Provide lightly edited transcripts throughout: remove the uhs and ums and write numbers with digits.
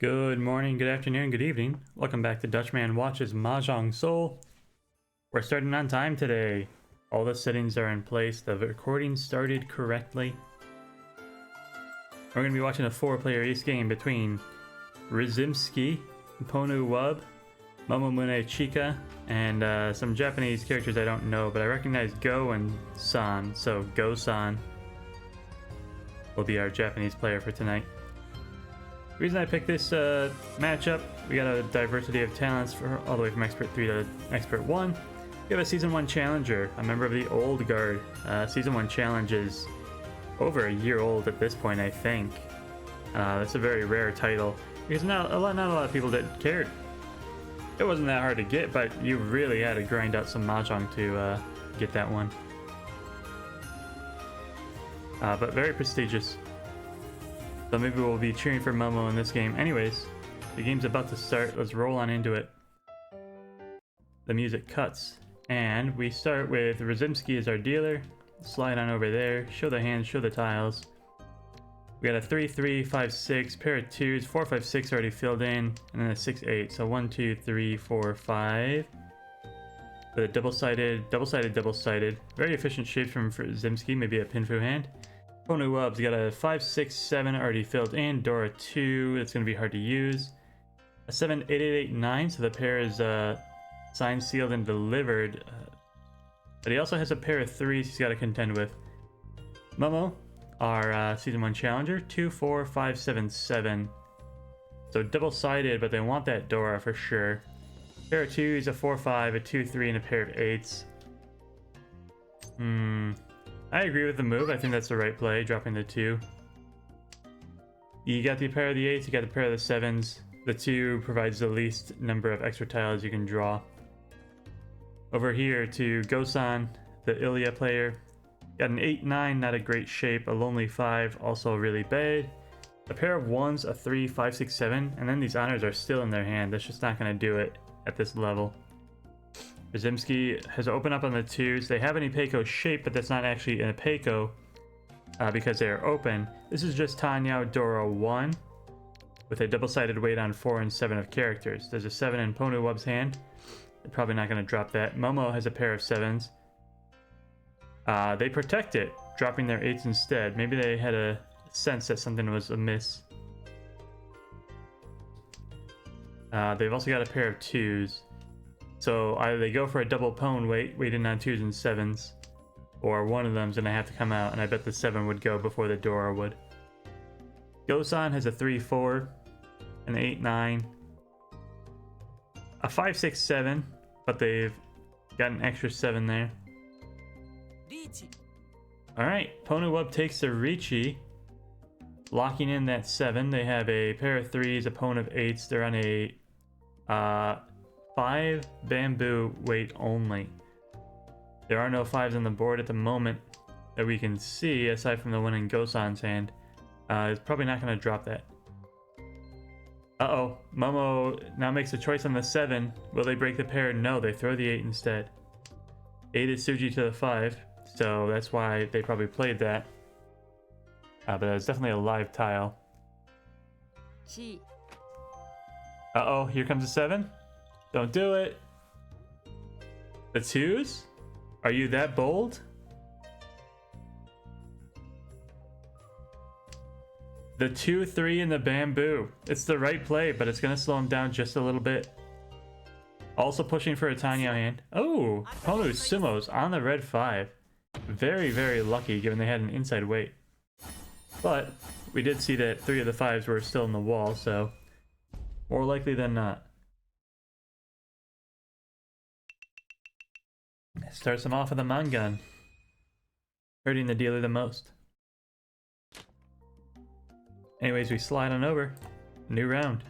Good morning, good afternoon, good evening. Welcome back to Dutchman Watches Mahjong Soul. We're starting on time today. All the settings are in place. The recording started correctly. We're going to be watching a 4-player ace game between Rizimski, Ponu Wub, Momomune Chika, and some Japanese characters I don't know, but I recognize Go and San, so Go-san will be our Japanese player for tonight. The reason I picked this matchup, we got a diversity of talents for all the way from Expert 3 to Expert 1. We have a Season 1 Challenger, a member of the Old Guard. Season 1 Challenge is over a year old at this point, I think. That's a very rare title, because not a lot of people that cared. It wasn't that hard to get, but you really had to grind out some Mahjong to get that one. But very prestigious. So maybe we'll be cheering for Momo in this game. Anyways, the game's about to start. Let's roll on into it. The music cuts. And we start with Rizimski as our dealer. Slide on over there. Show the hands, show the tiles. We got a 3-3, 5-6, pair of 2s, 4-5-6 already filled in, and then a 6-8. So 1, 2, 3, 4, 5. With a double-sided, double-sided, double-sided. Very efficient shapes from Rizimski, maybe a Pinfu hand. Ponu Wub's got a 5, 6, 7 already filled in. Dora 2, it's going to be hard to use. A 7, 8, 8, 8, 9, so the pair is signed, sealed, and delivered. But he also has a pair of 3s he's got to contend with. Momo, our Season 1 Challenger, 2, 4, 5, 7, 7. So double-sided, but they want that Dora for sure. Pair of 2s, a 4, 5, a 2, 3, and a pair of 8s. I agree with the move. I think that's the right play, dropping the 2. You got the pair of the 8s, you got the pair of the 7s. The 2 provides the least number of extra tiles you can draw. Over here to Gosan, the Ilya player. Got an 8-9, not a great shape. A lonely 5, also really bad. A pair of 1s, a 3, 5, 6, 7. And then these honors are still in their hand. That's just not going to do it at this level. Rizimski has opened up on the 2s. They have an Ipeco shape, but that's not actually an Ipeco because they are open. This is just Tanyao Dora 1 with a double-sided weight on 4 and 7 of characters. There's a 7 in Ponu Wub's hand. They're probably not going to drop that. Momo has a pair of 7s. They protect it, dropping their 8s instead. Maybe they had a sense that something was amiss. They've also got a pair of 2s. So either they go for a double pwn weighted on 2s and 7s, or one of them's going to have to come out, and I bet the 7 would go before the Dora would. Gosan has a 3-4, an 8-9, a 5-6-7, but they've got an extra 7 there. Alright, Ponu Wub takes the Ricci, locking in that 7. They have a pair of 3s, a pwn of 8s. They're on a 5 bamboo weight only. There are no 5s on the board at the moment that we can see, aside from the one in Gosan's hand. It's probably not going to drop that. Uh-oh. Momo now makes a choice on the 7. Will they break the pair? No, they throw the 8 instead. 8 is Suji to the 5, so that's why they probably played that. But that's definitely a live tile. Uh-oh, here comes a 7. Don't do it. The 2s? Are you that bold? The 2, 3, and the bamboo. It's the right play, but it's going to slow him down just a little bit. Also pushing for a Tanya hand. Oh, Ponu Sumo's on the red 5. Very, very lucky given they had an inside weight. But we did see that 3 of the 5s were still in the wall, so more likely than not. Starts him off with a Mangan, hurting the dealer the most. Anyways, we slide on over. New round.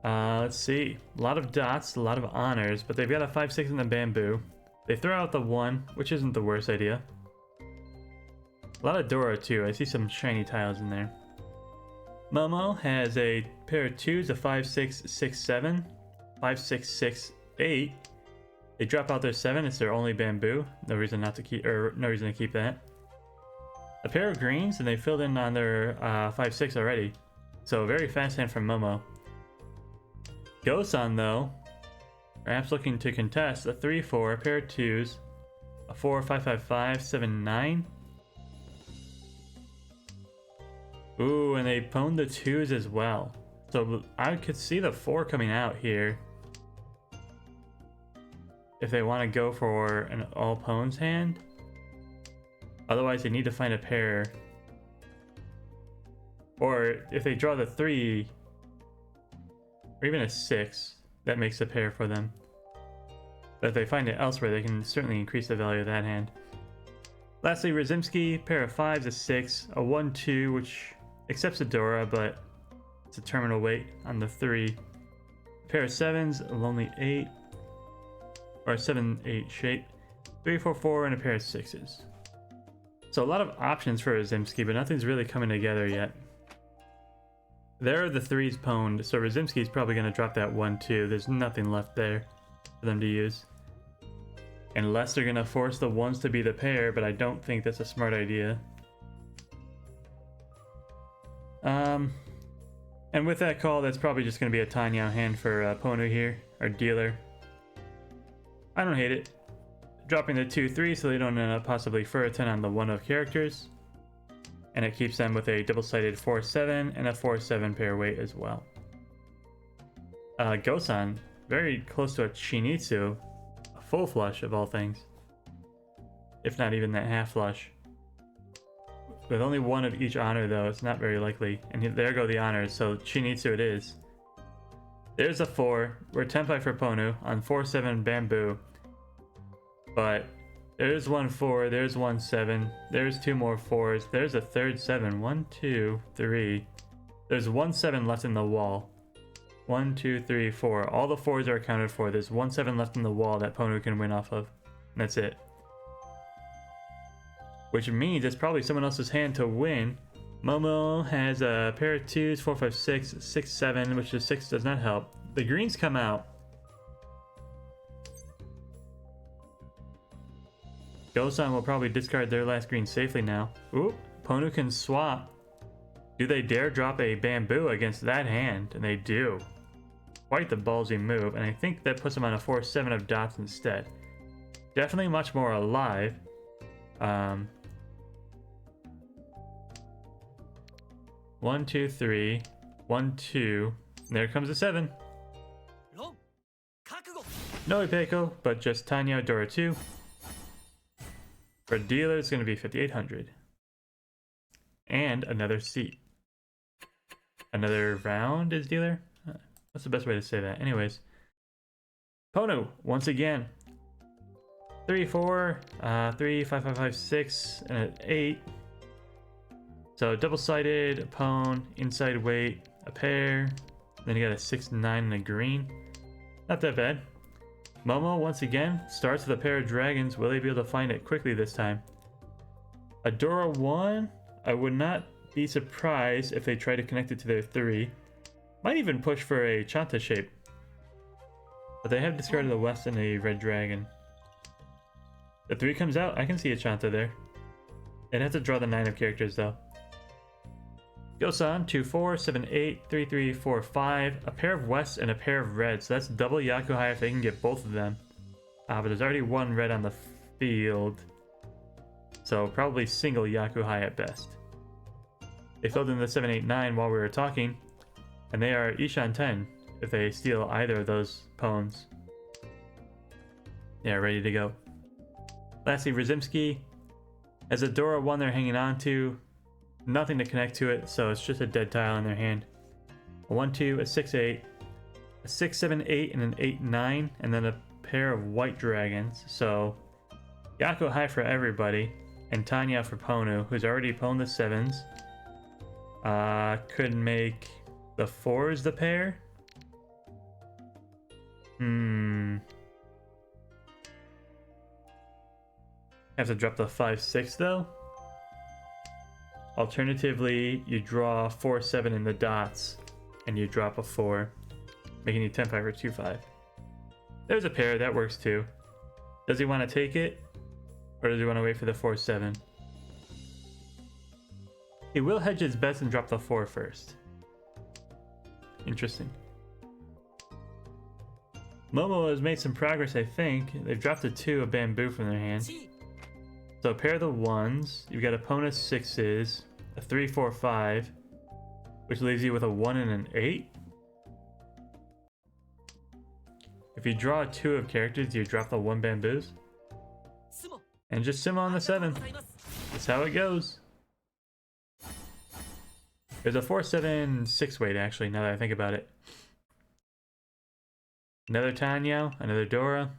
Let's see. A lot of dots, a lot of honors, but they've got a 5-6 in the bamboo. They throw out the 1, which isn't the worst idea. A lot of Dora too. I see some shiny tiles in there. Momo has a pair of 2s, a 5, 6, 6, 7, 5, 6, 6, 8. They drop out their 7. It's their only bamboo. No reason not to keep, or no reason to keep that. A pair of greens, and they filled in on their 5-6 already. So very fast hand from Momo. Gosan though, perhaps looking to contest a 3-4, a pair of 2s, a 4-5-5-5, 7-9. Ooh, and they pwned the 2s as well. So I could see the 4 coming out here. If they want to go for an all pawns hand. Otherwise they need to find a pair. Or if they draw the 3, or even a 6, that makes a pair for them. But if they find it elsewhere, they can certainly increase the value of that hand. Lastly, Rozimski, pair of 5s, a 6, a 1-2, which accepts a Dora, but it's a terminal weight on the 3. A pair of 7s, a lonely 8, or a 7-8 shape, 3-4-4, and a pair of 6s. So a lot of options for Rozimski, but nothing's really coming together yet. There are the 3s pwned, so Rozimski's probably going to drop that 1-2. There's nothing left there for them to use. Unless they're going to force the 1s to be the pair, but I don't think that's a smart idea. And with that call, that's probably just going to be a Tanyao hand for Ponu here, our dealer. I don't hate it. Dropping the 2-3 so they don't end up possibly Furiton on the 1 of characters. And it keeps them with a double-sided 4-7 and a 4-7 pair weight as well. Gosan, very close to a Chinitsu, a full flush of all things. If not even that half flush. With only 1 of each honor though, it's not very likely. And there go the honors, so Chinitsu it is. There's a 4, we're Tenpai for Ponu on 4-7 Bamboo. But there's 1-4, there's 1-7, there's 2 more 4s, there's a third 7, 1, 2, 3. There's 1-7 left in the wall. 1, 2, 3, 4. All the 4s are accounted for. There's 1-7 left in the wall that Ponu can win off of. And that's it. Which means it's probably someone else's hand to win. Momo has a pair of 2s, 4, 5, 6, 6, 7, which the 6 does not help. The greens come out. Gosan will probably discard their last green safely now. Ooh, Ponu can swap. Do they dare drop a Bamboo against that hand? And they do. Quite the ballsy move, and I think that puts them on a 4-7 of dots instead. Definitely much more alive. 1, 2, 3. 1, 2. There comes a 7. No Ipeiko, but just Tanyao Dora 2. For dealer, it's going to be 5,800. And another seat. Another round is dealer? What's the best way to say that? Anyways. Ponu, once again. 3, 4, 3, 5, 5, 5, 6, and an 8. So double-sided, pwn, inside weight, a pair. Then you got a 6, 9, and a green. Not that bad. Momo, once again, starts with a pair of dragons. Will they be able to find it quickly this time? A Dora 1, I would not be surprised if they try to connect it to their 3. Might even push for a Chanta shape. But they have discarded the West and a red dragon. The 3 comes out, I can see a Chanta there. They'd have to draw the 9 of characters though. Gosan, 2, 4, 7, 8, 3, 3, 4, 5. A pair of West and a pair of red, so that's double Yakuhai if they can get both of them. But there's already 1 red on the field. So probably single Yakuhai at best. They filled in the 7, 8, 9 while we were talking. And they are Ishan 10 if they steal either of those pawns. Yeah, ready to go. Lastly, Rozimski has a Dora 1 they're hanging on to. Nothing to connect to it, so it's just a dead tile in their hand. A 1, 2, a 6, 8, a 6, 7, 8, and an 8, 9, and then a pair of white dragons. So Yakuhai for everybody, and Tanya for Ponu, who's already pwned the 7s. Could make the 4s the pair. Have to drop the 5, 6 though. Alternatively, you draw 4, 7 in the dots, and you drop a 4, making you Tenpai for 2, 5. There's a pair, that works too. Does he want to take it, or does he want to wait for the 4, 7? He will hedge his bets and drop the 4 first. Interesting. Momo has made some progress, I think. They've dropped a 2 of bamboo from their hand. So a pair of the 1s. You've got opponent's 6s. A 3, 4, 5. Which leaves you with a 1 and an 8. If you draw a 2 of characters, you drop the 1 bamboos. And just sumo on the 7. That's how it goes. There's a 4, 7, 6 weight actually, now that I think about it. Another Tanyao, another Dora.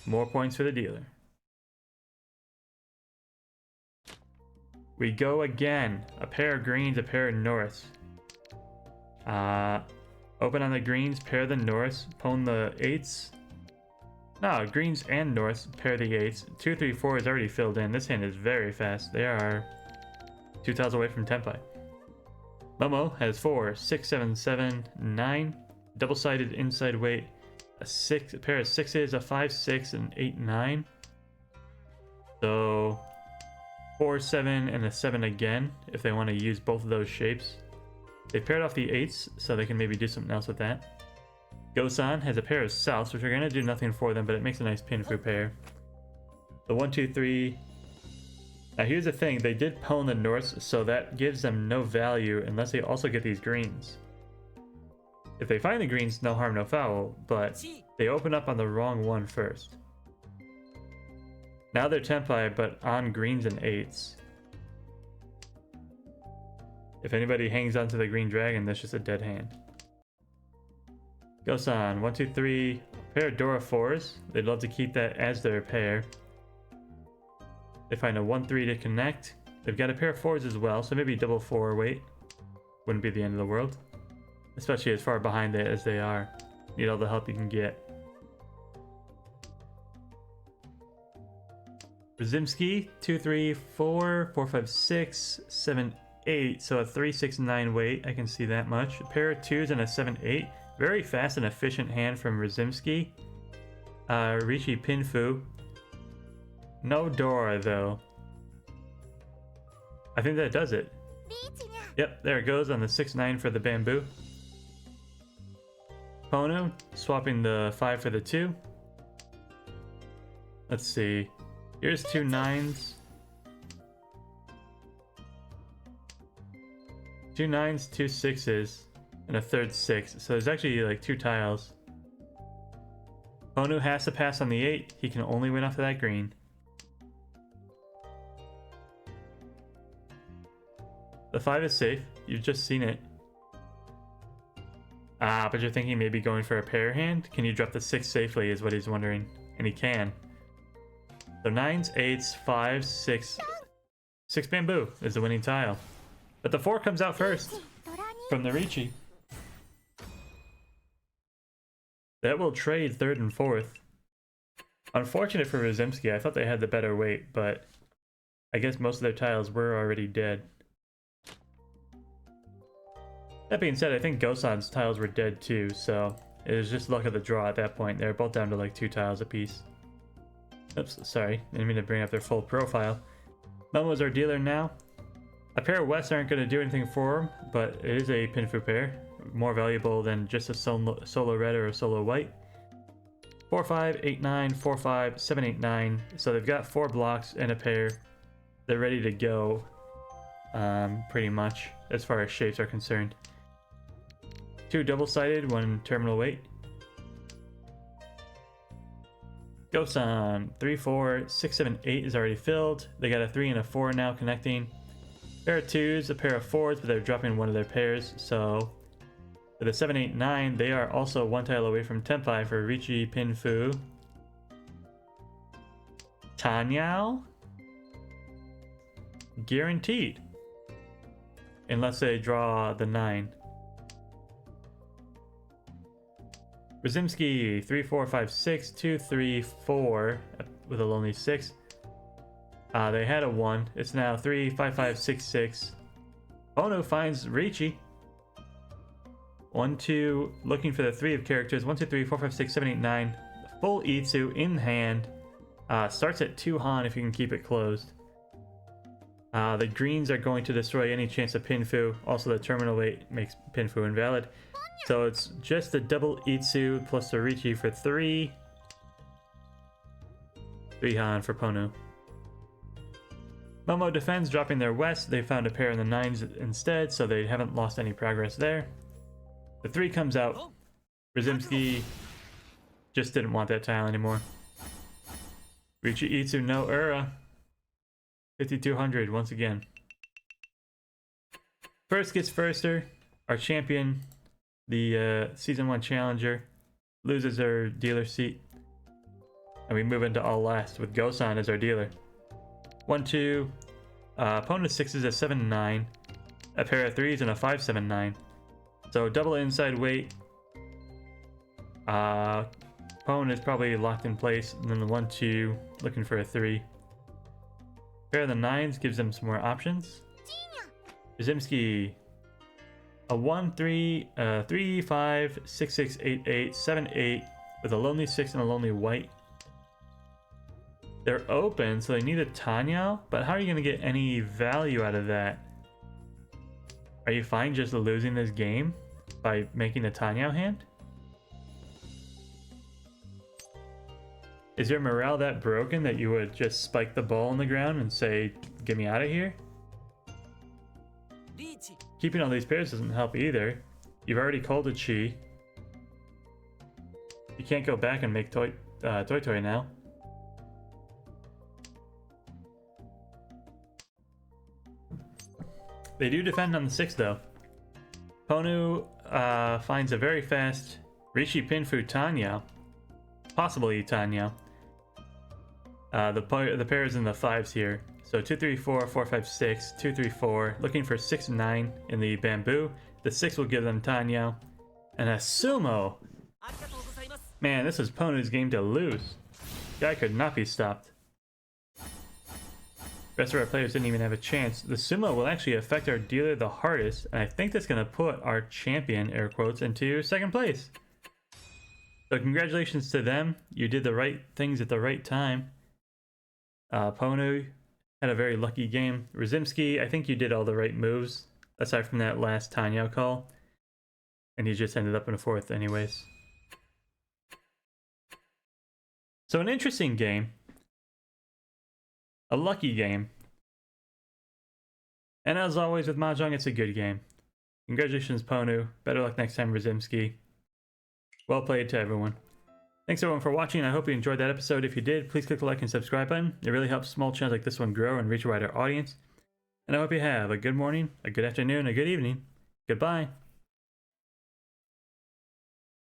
More points for the dealer. We go again. A pair of greens, a pair of Norths. Open on the greens, pair the Norths, pwn the 8s. No, greens and Norths, pair the 8s. 2, 3, 4 is already filled in. This hand is very fast. They are 2 tiles away from Tenpai. Momo has 4, 6, 7, 7, 9. Double-sided inside weight. A pair of 6s, a 5, 6, and 8, 9. So 4, 7, and a 7 again, if they want to use both of those shapes. They paired off the 8s, so they can maybe do something else with that. Gosan has a pair of Souths, which are going to do nothing for them, but it makes a nice Pinfu pair. The 1, 2, 3. Now here's the thing, they did pwn the Norths, so that gives them no value unless they also get these greens. If they find the greens, no harm, no foul, but they open up on the wrong one first. Now they're Tenpai, but on greens and 8s. If anybody hangs onto the green dragon, that's just a dead hand. Gosan, 1, 2, 3, pair of Dora 4s. They'd love to keep that as their pair. They find a 1, 3 to connect. They've got a pair of 4s as well, so maybe double 4 weight. Wouldn't be the end of the world. Especially as far behind it as they are. Need all the help you can get. Rzymski, 2, 3, 4, 4, 5, 6, 7, 8. So a 3, 6, 9 weight. I can see that much. A pair of 2s and a 7, 8. Very fast and efficient hand from Rzymski. Rishi Pinfu. No Dora though. I think that does it. Yep, there it goes on the 6, 9 for the bamboo. Pono, swapping the 5 for the 2. Let's see. Here's 2 9s. 2 9s, 2 6s, and a third 6. So there's actually like 2 tiles. Ponu has to pass on the 8. He can only win off of that green. The 5 is safe. You've just seen it. Ah, but you're thinking maybe going for a pair hand? Can you drop the 6 safely is what he's wondering. And he can. So 9s, 8s, 5s, 6. 6 bamboo is the winning tile. But the 4 comes out first from the Richi. That will trade 3rd and 4th. Unfortunate for Rzymski. I thought they had the better weight, but I guess most of their tiles were already dead. That being said, I think Gosan's tiles were dead too, so it was just luck of the draw at that point. They were both down to like 2 tiles apiece. Oops, sorry. Didn't mean to bring up their full profile. Momo's our dealer now. A pair of West aren't going to do anything for him, but it is a Pinfu pair. More valuable than just a solo red or a solo white. 4, 5, 8, 9, 4, 5, 7, 8, 9. So they've got 4 blocks and a pair. They're ready to go, pretty much, as far as shapes are concerned. 2 double-sided, 1 terminal weight. Gosan, 3, 4, 6, 7, 8 is already filled. They got a 3 and a 4 now connecting. Pair of 2s, a pair of 4s, but they're dropping one of their pairs. So with a 7, 8, 9, they are also 1 tile away from Tenpai for Richi Pinfu. Tanyao? Guaranteed. Unless they draw the 9. Rzymski, 3, 4, 5, 6, 2, 3, 4, with a lonely 6. They had a 1. It's now 3, 5, 5, 6, 6. Ono finds Richi. 1, 2, looking for the 3 of characters. 1, 2, 3, 4, 5, 6, 7, 8, 9. Full Itsu in hand. Starts at 2 Han if you can keep it closed. The greens are going to destroy any chance of Pinfu. Also, the terminal weight makes Pinfu invalid. So it's just a double Itsu plus the Richi for 3. 3 Han for Ponu. Momo defends, dropping their west. They found a pair in the 9s instead, so they haven't lost any progress there. The 3 comes out. Rzymski just didn't want that tile anymore. Richi Itsu, no Ura. 5200 once again. First gets firster. Our champion, the Season 1 challenger, loses their dealer seat. And we move into all last with Gosan as our dealer. 1-2. Opponent 6s a 7-9. A pair of 3s and a 5-7-9. So double inside weight. Opponent is probably locked in place. And then the 1-2 looking for a 3. Pair of the 9s gives them some more options. Rzymski. A 1-3, 3-5, 6-6, 8-8, 7-8 with a lonely 6 and a lonely white. They're open, so they need a Tanyao, but how are you going to get any value out of that? Are you fine just losing this game by making a Tanyao hand? Is your morale that broken that you would just spike the ball on the ground and say, get me out of here? Keeping all these pairs doesn't help either. You've already called a Chi. You can't go back and make Toy Toy now. They do defend on the 6 though. Ponu finds a very fast Rishi Pinfu Tanyao. Possibly Tanyao. The pair is in the 5s here. So 2-3-4, 4-5-6, 2-3-4. Looking for 6-9 in the bamboo. The 6 will give them Tanyao. And a Sumo! Man, this is Ponu's game to lose. Guy could not be stopped. Rest of our players didn't even have a chance. The Sumo will actually affect our dealer the hardest, and I think that's going to put our champion, air quotes, into 2nd place. So congratulations to them. You did the right things at the right time. Ponu had a very lucky game. Rzymski, I think you did all the right moves, aside from that last Tanyao call. And you just ended up in a 4th anyways. So an interesting game. A lucky game. And as always with Mahjong, it's a good game. Congratulations, Ponu. Better luck next time, Rzymski. Well played to everyone. Thanks everyone for watching. I hope you enjoyed that episode. If you did, please click the like and subscribe button. It really helps small channels like this one grow and reach a wider audience. And I hope you have a good morning, a good afternoon, a good evening. Goodbye.